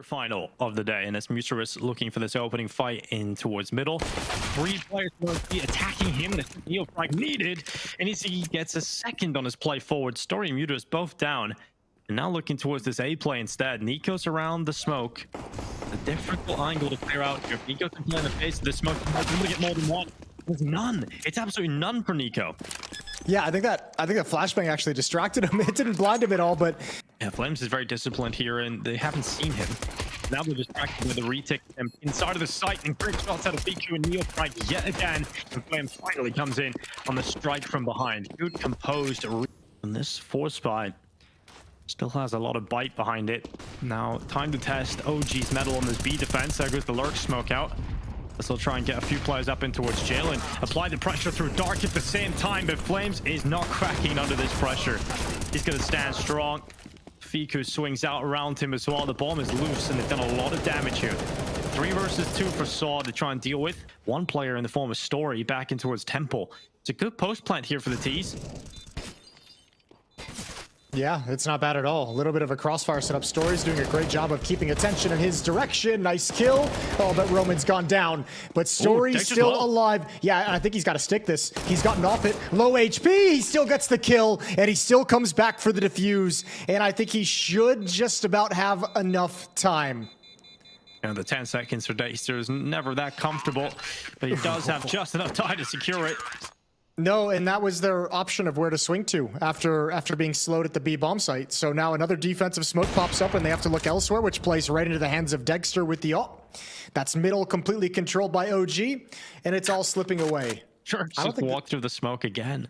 Final of the day, and as Mousesports looking for this opening fight in towards middle. 3 players will be attacking him, and it's neofrag needed, and he gets a second on his play forward. Story and Muters both down, and now looking towards this A play instead. Nico's around the smoke. A difficult angle to clear out here. Nico can play in the face of the smoke. He might get more than one. There's none. It's absolutely none for Nico. Yeah, I think that flashbang actually distracted him. It didn't blind him at all, but yeah, Flames is very disciplined here, and they haven't seen him. Now they're distracted with a retake inside of the site, and great shots out of BQ and neofrag yet again. And Flames finally comes in on the strike from behind. Good composed. And this 4 spot still has a lot of bite behind it. Now, time to test OG's metal on this B defense. There goes the lurk smoke out. They'll try and get a few players up in towards Jail and apply the pressure through Dark at the same time, but Flames is not cracking under this pressure. He's going to stand strong. Fiku swings out around him as well. The bomb is loose, and they've done a lot of damage here. 3 versus 2 for Saw to try and deal with. 1 player in the form of Story back in towards Temple. It's a good post plant here for the T's. yeah, it's not bad at all. A little bit of a crossfire setup. Story's doing a great job of keeping attention in his direction. Nice kill. Oh, but Roman's gone down. But Story's still alive. Yeah, I think he's got to stick this. He's gotten off it. Low HP. He still gets the kill, and he still comes back for the defuse. And I think he should just about have enough time. And the 10 seconds for Dexter is never that comfortable, but he does have just enough time to secure it. No, and that was their option of where to swing to after being slowed at the B bomb site. So now another defensive smoke pops up and they have to look elsewhere, which plays right into the hands of Dexter with the op. That's middle completely controlled by OG, and it's all slipping away. Sure, just walk through the smoke again.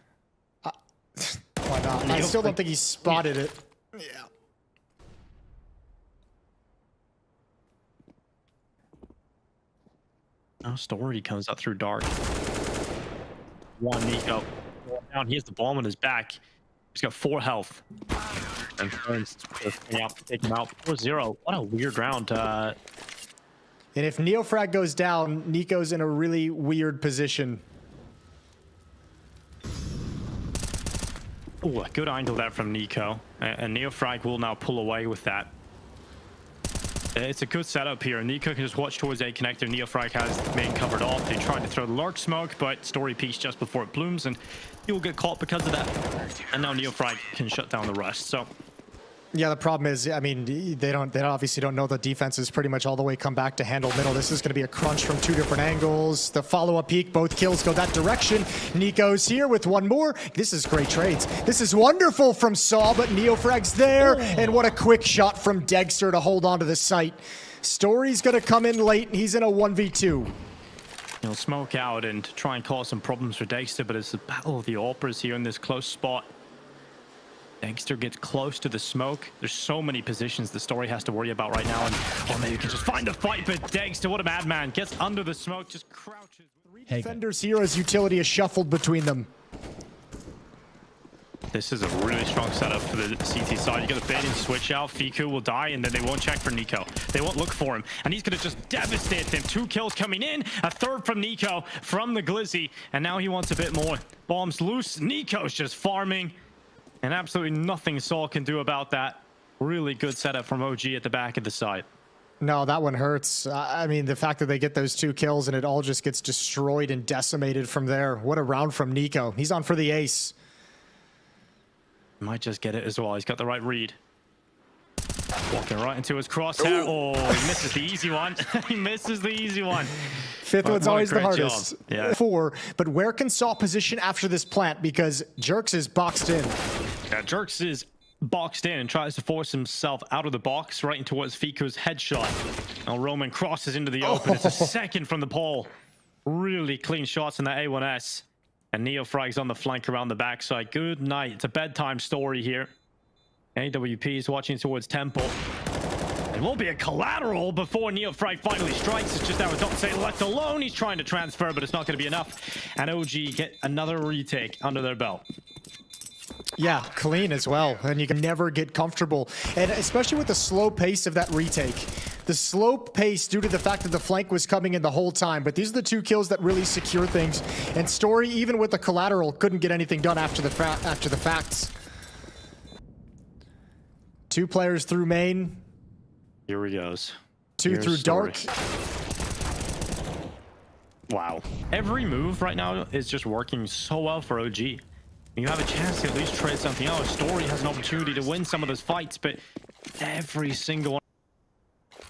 Why not? I still don't think he spotted it. Yeah. Now Story comes up through Dark. 1 Nico down. He has the bomb on his back. He's got 4 health. And Burns take him out. 4-0. What a weird round. And if neofrag goes down, Nico's in a really weird position. Oh, a good angle there from Nico. And neofrag will now pull away with that. It's a good setup here. Nico can just watch towards A connector. neofrag has the main covered off. They tried to throw the lurk smoke, but Story piece just before it blooms, and he will get caught because of that. And now neofrag can shut down the rest. So yeah, the problem is, I mean, they obviously don't know the defense is pretty much all the way come back to handle middle. This is going to be a crunch from 2 different angles. The follow-up peek, both kills go that direction. Nico's here with 1 more. This is great trades. This is wonderful from Saw, but neofrag's there. And what a quick shot from Dexter to hold on to the site. Story's going to come in late. He's in a 1v2. He'll smoke out and try and cause some problems for Dexter, but it's the battle of the operas here in this close spot. Dexter gets close to the smoke. There's so many positions the Story has to worry about right now, and or maybe you can just find a fight, but Dexter, what a madman, gets under the smoke, just crouches. 3 defenders here as utility is shuffled between them. This is a really strong setup for the CT side. You got a bait and switch out. Fiku will die, and then they won't check for Nico. They won't look for him, and he's going to just devastate them. 2 kills coming in, a 3rd from Nico from the Glizzy, and now he wants a bit more. Bombs loose. Nico's just farming. And absolutely nothing Saul can do about that. Really good setup from OG at the back of the side. No, that one hurts. I mean, the fact that they get those 2 kills and it all just gets destroyed and decimated from there. What a round from Nico. He's on for the ace. Might just get it as well. He's got the right read. Walking right into his crosshair. Oh, he misses the easy one. He misses the easy one. 5th one's always the hardest. Yeah. 4, but where can Saw position after this plant? Because Jerks is boxed in. Yeah, Jerks is boxed in and tries to force himself out of the box right into towards Fiku's headshot. Now Roman crosses into the open. It's a 2nd from the pole. Really clean shots in that A1S. And neofrag's on the flank around the backside. Good night. It's a bedtime story here. AWP is watching towards Temple. It will be a collateral before neofrag finally strikes. It's just don't say left alone. He's trying to transfer, but it's not going to be enough. And OG get another retake under their belt. Yeah, clean as well. And you can never get comfortable. And especially with the slow pace of that retake. The slow pace due to the fact that the flank was coming in the whole time. But these are the 2 kills that really secure things. And Story, even with the collateral, couldn't get anything done after the facts. 2 players through main. Here he goes. Two Here's through Story. dark. Wow. Every move right now is just working so well for OG. You have a chance to at least trade something out. Story has an opportunity to win some of those fights, but every single one.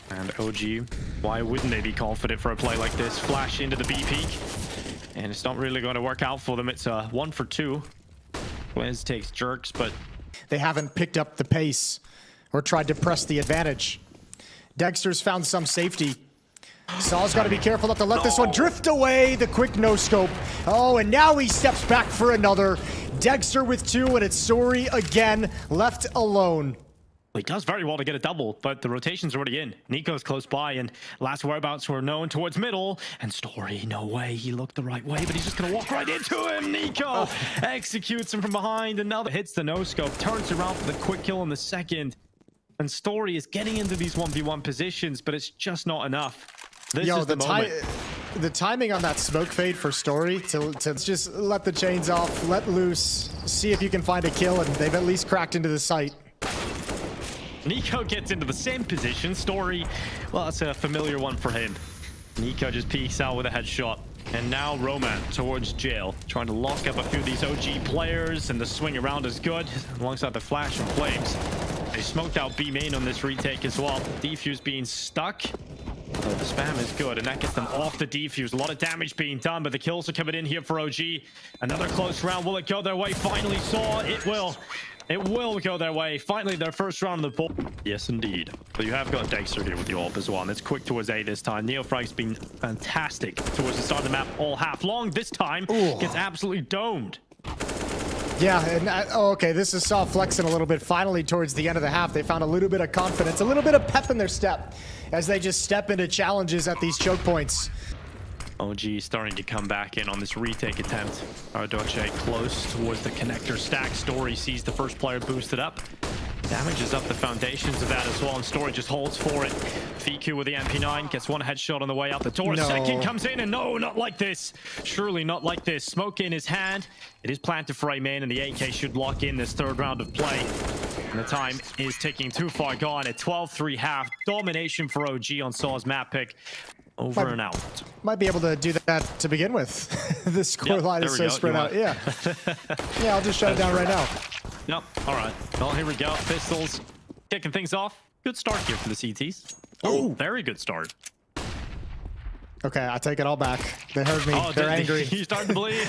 And OG, why wouldn't they be confident for a play like this? Flash into the B peak, and it's not really going to work out for them. It's a 1 for 2. Wiz takes jerks, but They haven't picked up the pace or tried to press the advantage. Dexter's found some safety. Saw's got to be careful not to let this one drift away. The quick no-scope. Oh, and now he steps back for another. Dexter with 2, and it's Story again, left alone. he does very well to get a double, but the rotation's already in. Nico's close by, and last whereabouts were known towards middle. And Story, no way. He looked the right way, but he's just going to walk right into him. Nico executes him from behind. Another hits the no-scope, turns around for the quick kill in the second. And Story is getting into these 1v1 positions, but it's just not enough. This is the moment. The timing on that smoke fade for Story to just let the chains off, let loose, see if you can find a kill, and they've at least cracked into the site. Nico gets into the same position. Story, well, that's a familiar one for him. Nico just peeks out with a headshot. And now Roman towards jail, trying to lock up a few of these OG players, and the swing around is good, alongside the flash and flames. They smoked out B main on this retake as well. Defuse being stuck. Oh, the spam is good, and that gets them off the defuse. A lot of damage being done, but the kills are coming in here for OG. Another close round. Will it go their way? Finally saw it will. It will go their way. Finally, their first round of the board. Yes, indeed. But you have got Dexter here with the AWP as well, and it's quick towards A this time. Neofrag's been fantastic towards the start of the map all half long. This time, gets absolutely domed. Yeah, and okay, this is Saw flexing a little bit. Finally, towards the end of the half, they found a little bit of confidence, a little bit of pep in their step as they just step into challenges at these choke points. OG starting to come back in on this retake attempt. Ardoche close towards the connector stack. Story sees the first player boosted up. Damages up the foundations of that as well, and Story just holds for it. Fiku with the MP9 gets one headshot on the way out the door. No. Second comes in, and no, not like this. Surely not like this. Smoke in his hand. It is planted for a main, and the AK should lock in this third round of play. And the time is ticking too far gone at 12-3 half. Domination for OG on Saw's map pick. Over and out. Might be able to do that to begin with. The score line is so spread out. Yeah. Yeah, I'll just shut it down right now. Yep. All right. Well, here we go. Pistols kicking things off. Good start here for the CTs. Oh, very good start. Okay, I take it all back. They heard me. They're angry. You starting to bleed?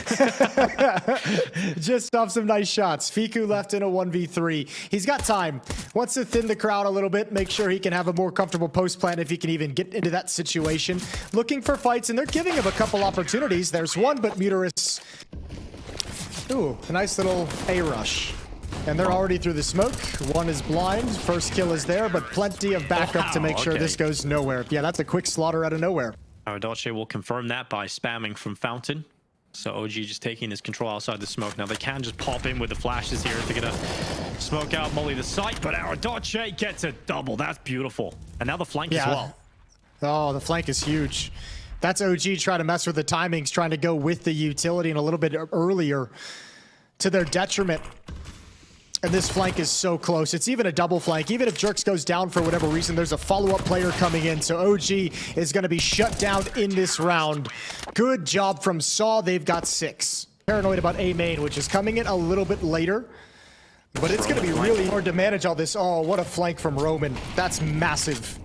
Just off some nice shots. Fiku left in a 1v3. He's got time. Wants to thin the crowd a little bit, make sure he can have a more comfortable post plan if he can even get into that situation. Looking for fights, and they're giving him a couple opportunities. There's one, but Muterus. Ooh, a nice little A rush. And they're already through the smoke. One is blind. First kill is there, but plenty of backup to make sure this goes nowhere. Yeah, that's a quick slaughter out of nowhere. Ardoche will confirm that by spamming from Fountain. So OG just taking his control outside the smoke. Now they can just pop in with the flashes here to get a smoke out, molly the site, but Ardoche gets a double. That's beautiful. And now the flank as well. Oh, the flank is huge. That's OG trying to mess with the timings, trying to go with the utility and a little bit earlier to their detriment. And this flank is so close. It's even a double flank. Even if Jerks goes down for whatever reason, there's a follow-up player coming in. So OG is going to be shut down in this round. Good job from Saw. They've got 6. Paranoid about A main, which is coming in a little bit later. But it's going to be really hard to manage all this. Oh, what a flank from Roman. That's massive.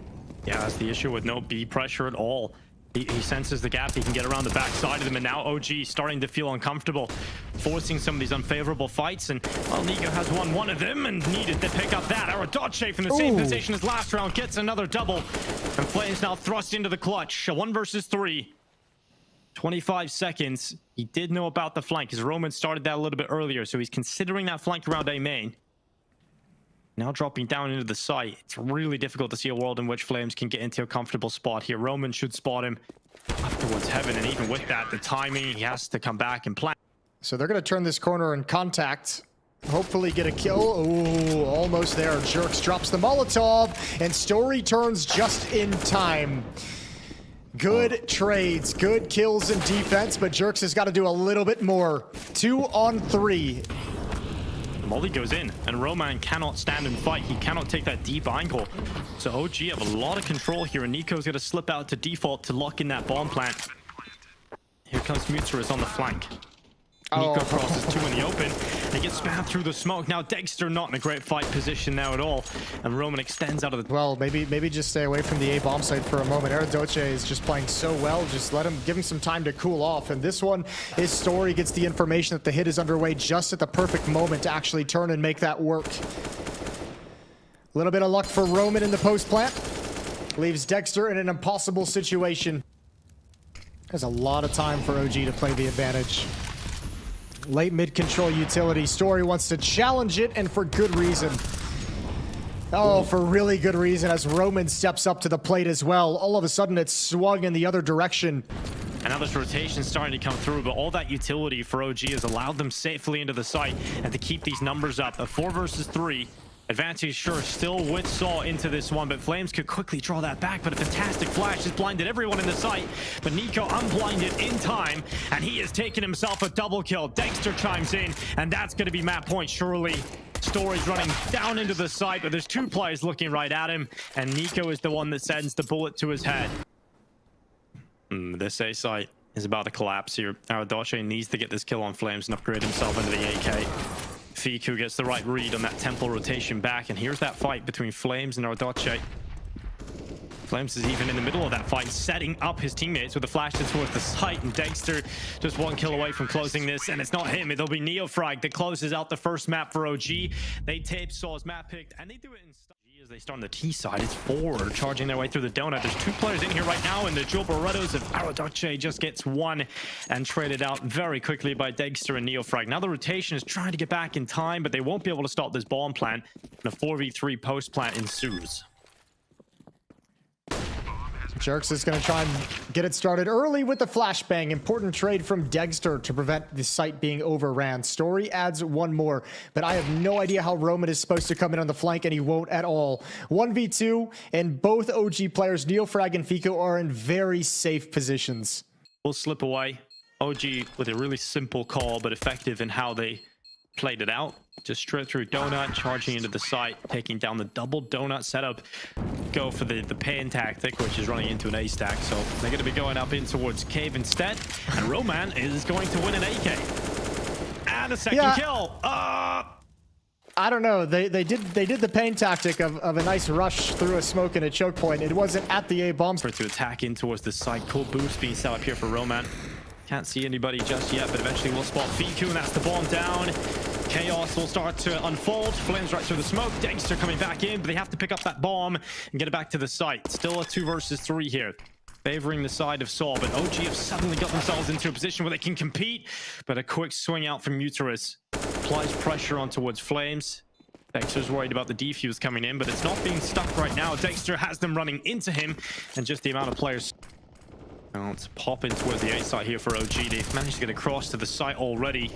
Yeah, that's the issue with no B pressure at all. He senses the gap. He can get around the back side of them, and now OG starting to feel uncomfortable, forcing some of these unfavorable fights. And well, Nico has won one of them and needed to pick up that. Ardoche from the same position as last round gets another double, and Flames now thrust into the clutch. A 1 versus 3. 25 seconds. He did know about the flank because Roman started that a little bit earlier, so he's considering that flank around A main. Now dropping down into the site. It's really difficult to see a world in which Flames can get into a comfortable spot here. Roman should spot him up towards heaven, and even with that, the timing, he has to come back and plan. So they're going to turn this corner and contact. Hopefully get a kill. Ooh, almost there. Jerks drops the Molotov, and Story turns just in time. Good trades, good kills and defense, but Jerks has got to do a little bit more. 2 on 3. Molly goes in, and Roman cannot stand and fight. He cannot take that deep angle. So OG have a lot of control here, and Nico's going to slip out to default to lock in that bomb plant. Here comes Mutsurus on the flank. Nico crosses two in the open. They get spammed through the smoke. Now Dexter not in a great fight position now at all. And Roman extends out of the... Well, maybe just stay away from the A bomb site for a moment. Aradoce is just playing so well. Just give him some time to cool off. And this one, his story gets the information that the hit is underway just at the perfect moment to actually turn and make that work. A little bit of luck for Roman in the post plant. Leaves Dexter in an impossible situation. There's a lot of time for OG to play the advantage. Late mid-control utility. Story wants to challenge it, and for good reason. Oh, for really good reason, as Roman steps up to the plate as well. All of a sudden, it's swung in the other direction. And now this rotation is starting to come through, but all that utility for OG has allowed them safely into the site and to keep these numbers up. A 4 versus 3. Advantage sure still with Saw into this one, but Flames could quickly draw that back. But a fantastic flash has blinded everyone in the site. But Nico unblinded in time, and he has taken himself a double kill. Dexter chimes in, and that's going to be map point surely. Story's running down into the site, but there's two players looking right at him, and Nico is the one that sends the bullet to his head. This A site is about to collapse here. Aradoce needs to get this kill on Flames and upgrade himself into the AK. Fiku gets the right read on that temple rotation back, and here's that fight between Flames and Aradoce. Flames is even in the middle of that fight, setting up his teammates with a flash towards the site, and Dexter just one kill away from closing this, and it's not him, it'll be NeoFrag that closes out the first map for OG. They tape Saw's map picked, and they do it in as they start on the T side. It's forward, charging their way through the donut. There's two players in here right now, and the Joe Barrettos of Aradoce just gets one and traded out very quickly by Dexter and NeoFrag. Now the rotation is trying to get back in time, but they won't be able to stop this bomb plant, and a 4v3 post plant ensues. Jerks is going to try and get it started early with the flashbang. Important trade from Dexter to prevent the site being overran. Story adds one more, but I have no idea how Roman is supposed to come in on the flank, and he won't at all. 1v2, and both OG players, NeoFrag and Fico, are in very safe positions. We'll slip away. OG with a really simple call, but effective in how they played it out. Just straight through donut, charging into the site, taking down the double donut setup. Go for the pain tactic, which is running into an A stack. So they're going to be going up in towards cave instead. And Roman is going to win an AK. And a second kill. I don't know. They did the pain tactic of a nice rush through a smoke and a choke point. It wasn't at the A bomb. For to attack in towards the site. Cool boost being set up here for Roman. Can't see anybody just yet, but eventually we'll spot Fiku, and that's the bomb down. Chaos will start to unfold. Flames right through the smoke. Dexter coming back in, but they have to pick up that bomb and get it back to the site. Still a 2 versus 3 here, favoring the side of Saw, but OG have suddenly got themselves into a position where they can compete. But a quick swing out from Mutsurus applies pressure on towards Flames. Dexter's worried about the defuse coming in, but it's not being stuck right now. Dexter has them running into him, and just the amount of players. Now let's pop in towards the A site here for OG. They've managed to get across to the site already.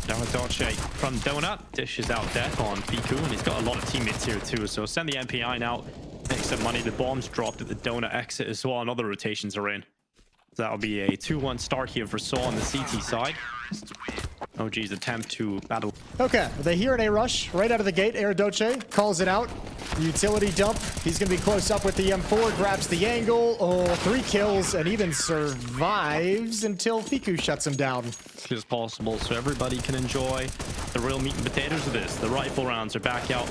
Aradoce from donut dishes out death on Fiku, and he's got a lot of teammates here too. So send the MPI now. Make some money. The bomb's dropped at the donut exit as well, and other rotations are in. So that'll be a 2-1 start here for Saw on the CT side. OG's attempt to battle. Okay, they hear an A rush right out of the gate. Aradoce calls it out. Utility dump. He's going to be close up with the M4, grabs the angle. Oh, 3 kills, and even survives until Fiku shuts him down. As possible, so everybody can enjoy the real meat and potatoes of this. The rifle rounds are back out.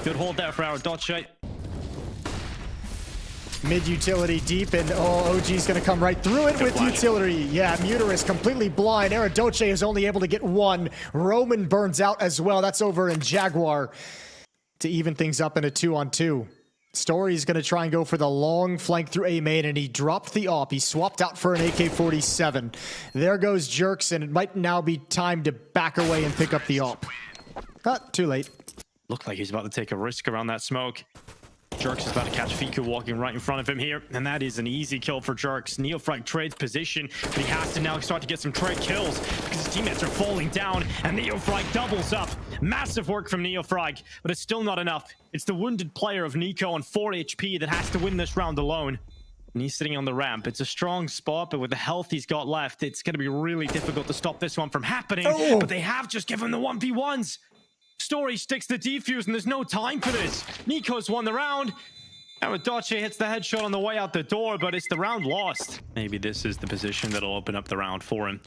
Good hold there for Aradoce. Mid-utility deep, and OG's going to come right through it with utility. Yeah, Muter is completely blind. Aradoce is only able to get 1. Roman burns out as well. That's over in Jaguar to even things up in a 2-on-2. Story's going to try and go for the long flank through A main, and he dropped the AWP. He swapped out for an AK-47. There goes Jerks, and it might now be time to back away and pick up the AWP. Too late. Looked like he's about to take a risk around that smoke. Jerks is about to catch Fiku walking right in front of him here, and that is an easy kill for Jerks. NeoFrag trades position, but he has to now start to get some trade kills because his teammates are falling down, and NeoFrag doubles up. Massive work from NeoFrag, but it's still not enough. It's the wounded player of Nico on 4 HP that has to win this round alone. And he's sitting on the ramp. It's a strong spot, but with the health he's got left, it's going to be really difficult to stop this one from happening. But they have just given the 1v1s. Story sticks the defuse, and there's no time for this. Nico's won the round. Aradoce hits the headshot on the way out the door, but it's the round lost. Maybe this is the position that'll open up the round for him.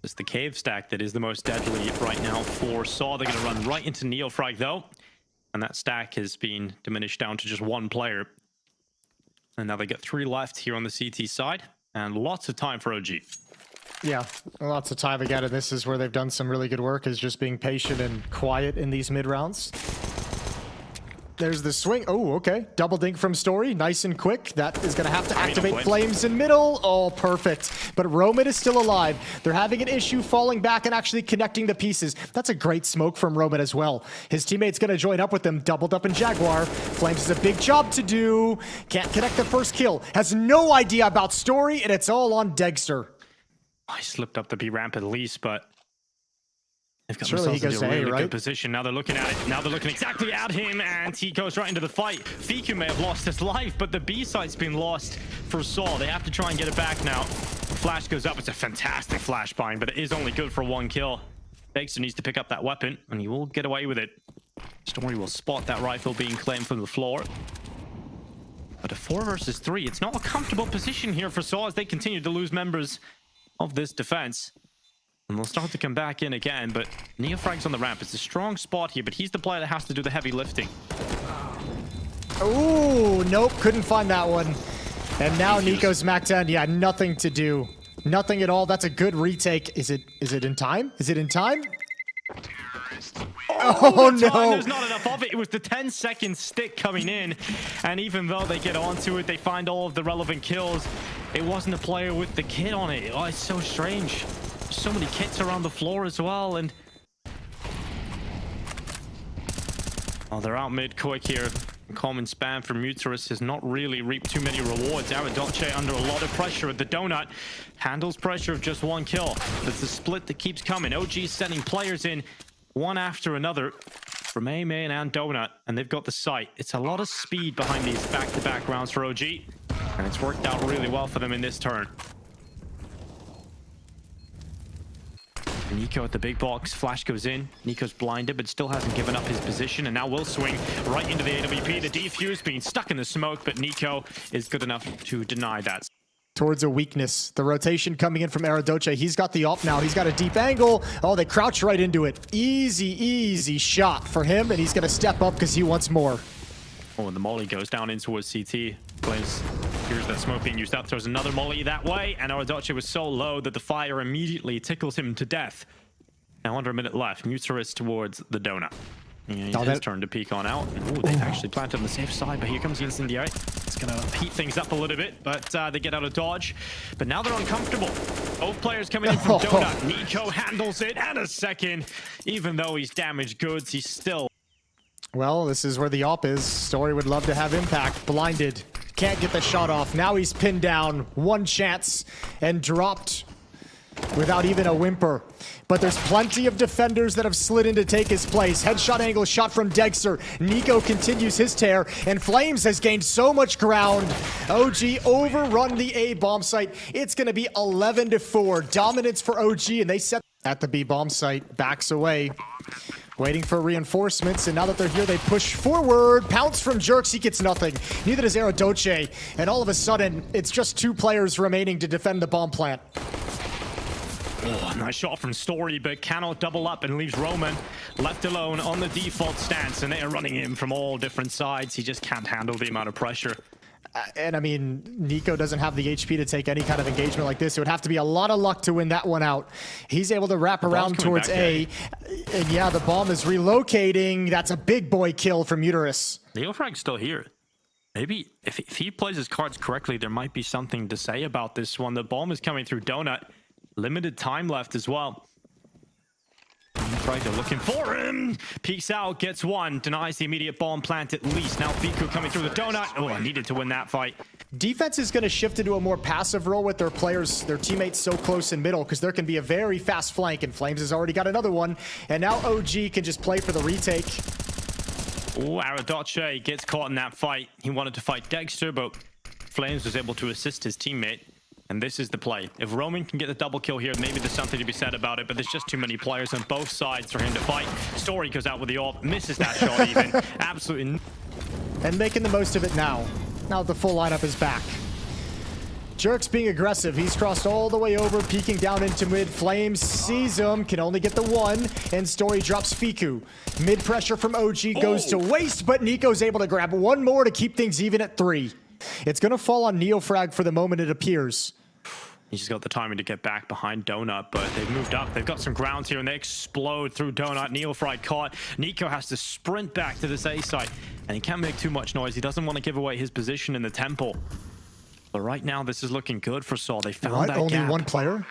It's the cave stack that is the most deadly right now for Saw. They're going to run right into Neofrag, though. And that stack has been diminished down to just one player. And now they get 3 left here on the CT side. And lots of time for OG. Yeah, lots of time again, and this is where they've done some really good work, is just being patient and quiet in these mid rounds. There's the swing. Oh, okay. Double dink from Story. Nice and quick. That is going to have to activate Flames in middle. Oh, perfect. But Roman is still alive. They're having an issue falling back and actually connecting the pieces. That's a great smoke from Roman as well. His teammate's going to join up with them. Doubled up in Jaguar. Flames has a big job to do. Can't connect the first kill. Has no idea about Story, and it's all on Degster. I slipped up the B ramp at least, but they've got Surely themselves into a really right? good position. Now they're looking at it. Now they're looking exactly at him, and he goes right into the fight. Fiku may have lost his life, but the B site's been lost for Saul. They have to try and get it back now. Flash goes up. It's a fantastic flash bind, but it is only good for 1 kill. Dexter needs to pick up that weapon, and he will get away with it. Story will spot that rifle being claimed from the floor. But a 4 versus 3, it's not a comfortable position here for Saul as they continue to lose members of this defense. And they'll start to come back in again, but Neofrag's on the ramp. It's a strong spot here, but he's the player that has to do the heavy lifting. Oh, nope, couldn't find that one. And now Nico's smacked down. Yeah, nothing to do. Nothing at all. That's a good retake. Is it in time? Is it in time? Oh no! There's not enough of it. It was the 10-second stick coming in, and even though they get onto it, they find all of the relevant kills. It wasn't a player with the kit on it. Oh, it's so strange. So many kits around the floor as well, and oh, they're out mid quick here. Common spam from Muterus has not really reaped too many rewards. Aradoce under a lot of pressure at the donut. Handles pressure of just 1 kill. It's the split that keeps coming. OG sending players in one after another from A main and donut, and they've got the site. It's a lot of speed behind these back-to-back rounds for OG, and it's worked out really well for them in this turn. Nico at the big box. Flash goes in. Nico's blinded, but still hasn't given up his position, and now will swing right into the AWP. The defuse being stuck in the smoke, but Nico is good enough to deny that. Towards a weakness. The rotation coming in from Aradoce. He's got the op now. He's got a deep angle. Oh, they crouch right into it. Easy shot for him, and he's going to step up because he wants more. Oh, and the molly goes down in towards CT. Flames, here's that smoke being used up. Throws another molly that way, and Aradoce was so low that the fire immediately tickles him to death. Now under a minute left. Muterus towards the donut. His turn to peek on out. Oh, they've actually planted on the safe side, but here comes the incendiary. It's going to heat things up a little bit, but they get out of dodge. But now they're uncomfortable. Both players coming in from donut. Nico handles it, and a second. Even though he's damaged goods, he's still... Well, this is where the op is. Story would love to have impact. Blinded. Can't get the shot off. Now he's pinned down. 1 chance and dropped without even a whimper. But there's plenty of defenders that have slid in to take his place. Headshot angle shot from Degster. Nico continues his tear, and Flames has gained so much ground. OG overrun the A bomb site. It's going to be 11-4. Dominance for OG, and they set at the B bomb site. Backs away. Waiting for reinforcements, and now that they're here, they push forward. Pounce from Jerks, he gets nothing. Neither does Aradoce, and all of a sudden, it's just 2 players remaining to defend the bomb plant. Oh, nice shot from Story, but cannot double up and leaves Roman left alone on the default stance, and they are running him from all different sides. He just can't handle the amount of pressure. And I mean, Nico doesn't have the HP to take any kind of engagement like this. It would have to be a lot of luck to win that one out. He's able to wrap around towards A. And yeah, the bomb is relocating. That's a big boy kill from Muterus. Neofrag's still here. Maybe if he plays his cards correctly, there might be something to say about this one. The bomb is coming through donut. Limited time left as well. They're looking for him. Peeks out, gets 1, denies the immediate bomb plant at least. Now Fiku coming through the donut. Oh, I needed to win that fight. Defense is going to shift into a more passive role with their players, their teammates so close in middle, because there can be a very fast flank, and Flames has already got another one. And now OG can just play for the retake. Oh, Aradoce gets caught in that fight. He wanted to fight Dexter, but Flames was able to assist his teammate. And this is the play. If Roman can get the double kill here, maybe there's something to be said about it, but there's just too many players on both sides for him to fight. Story goes out with the AWP, misses that shot even. Absolutely. And making the most of it now. Now the full lineup is back. Jerk's being aggressive. He's crossed all the way over, peeking down into mid. Flames sees him, can only get the one, and Story drops Fiku. Mid pressure from OG goes to waste, but Nico's able to grab one more to keep things even at 3. It's going to fall on Neofrag for the moment, it appears. He's just got the timing to get back behind Donut, but they've moved up. They've got some grounds here, and they explode through Donut. Neofrag caught. Nico has to sprint back to this A site, and he can't make too much noise. He doesn't want to give away his position in the temple. But right now, this is looking good for Saw. They found that only gap. one player?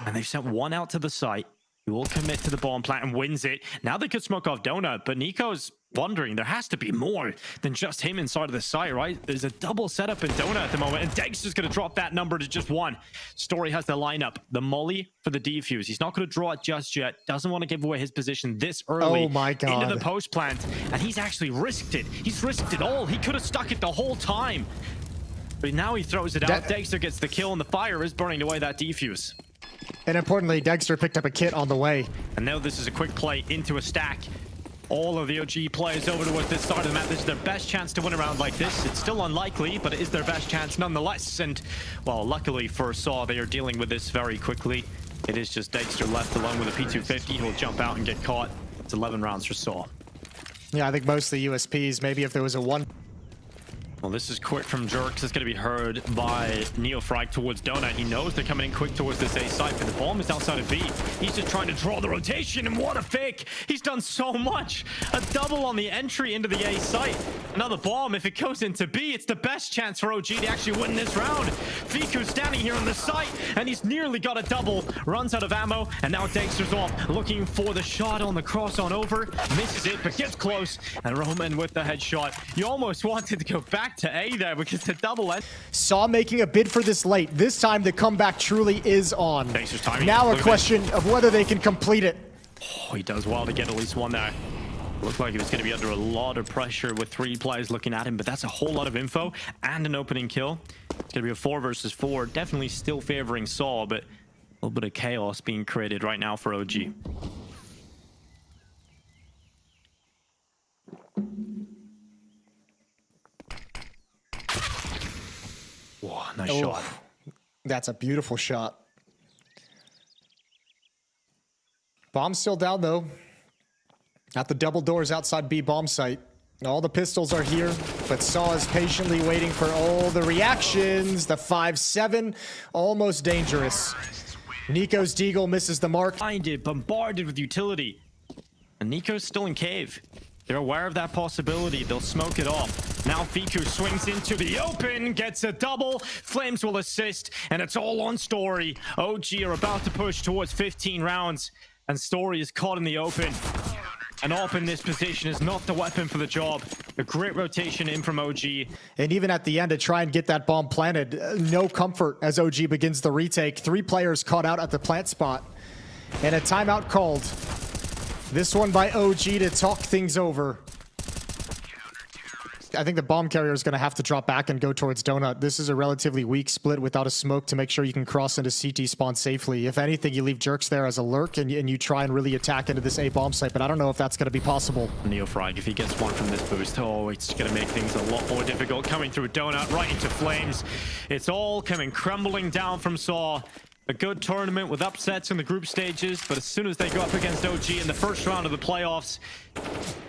And they've sent one out to the site. He will commit to the bomb plant and wins it. Now they could smoke off Donut, but Nico's wondering there has to be more than just him inside of the site, right? There's a double setup in Donut at the moment, and Dexter's going to drop that number to just 1. Story has the lineup, the molly for the defuse. He's not going to draw it just yet. Doesn't want to give away his position this early into the post plant, and he's actually risked it. He's risked it all. He could have stuck it the whole time. But now he throws it out. Dexter gets the kill, and the fire is burning away that defuse. And importantly, Dexter picked up a kit on the way. And now this is a quick play into a stack. All of the OG players over towards this side of the map. This is their best chance to win a round like this. It's still unlikely, but it is their best chance nonetheless. And, well, luckily for Saw, they are dealing with this very quickly. It is just Dexter left alone with a P250. He'll jump out and get caught. It's 11 rounds for Saw. Yeah, I think most of the USPs, maybe if there was a 1... Well, this is quick from Jerks. It's going to be heard by Neofrag towards Donut. He knows they're coming in quick towards this A site, but the bomb is outside of B. He's just trying to draw the rotation, and what a fake! He's done so much! A double on the entry into the A site. Another bomb. If it goes into B, it's the best chance for OG to actually win this round. Fiku's standing here on the site, and he's nearly got a double. Runs out of ammo, and now Dexter's off, looking for the shot on the cross on over. Misses it, but gets close, and Roman with the headshot. You almost wanted to go back to A there because the double end. Saw making a bid for this late. This time the comeback truly is on. Now a question of whether they can complete it. Oh, he does well to get at least one there. Looked like he was going to be under a lot of pressure with 3 players looking at him, but that's a whole lot of info and an opening kill. It's going to be a 4 versus 4. Definitely still favoring Saw, but a little bit of chaos being created right now for OG. Whoa, nice shot. That's a beautiful shot. Bomb's still down, though. At the double doors outside B bomb site. All the pistols are here, but Saw is patiently waiting for all the reactions. The 5-7, almost dangerous. Nico's Deagle misses the mark. Bombarded with utility. And Nico's still in cave. They're aware of that possibility. They'll smoke it off. Now Fiku swings into the open, gets a double. Flames will assist, and it's all on Story. OG are about to push towards 15 rounds, and Story is caught in the open. An AWP in this position is not the weapon for the job. A great rotation in from OG. And even at the end to try and get that bomb planted, no comfort as OG begins the retake. 3 players caught out at the plant spot. And a timeout called. This one by OG to talk things over. I think the bomb carrier is going to have to drop back and go towards Donut. This is a relatively weak split without a smoke to make sure you can cross into CT spawn safely. If anything, you leave Jerks there as a lurk and you try and really attack into this A bomb site, but I don't know if that's going to be possible. Neofrag, if he gets one from this boost, oh, it's going to make things a lot more difficult. Coming through Donut, right into Flames. It's all coming crumbling down from Saw. A good tournament with upsets in the group stages, but as soon as they go up against OG in the first round of the playoffs,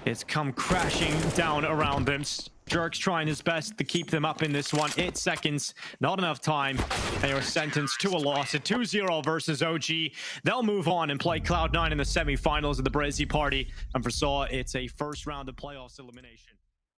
it's come crashing down around them. Jerks trying his best to keep them up in this one. 8 seconds, not enough time. They are sentenced to a loss at 2-0 versus OG. They'll move on and play Cloud9 in the semifinals of the Brazy party. And for Saw, it's a first round of playoffs elimination.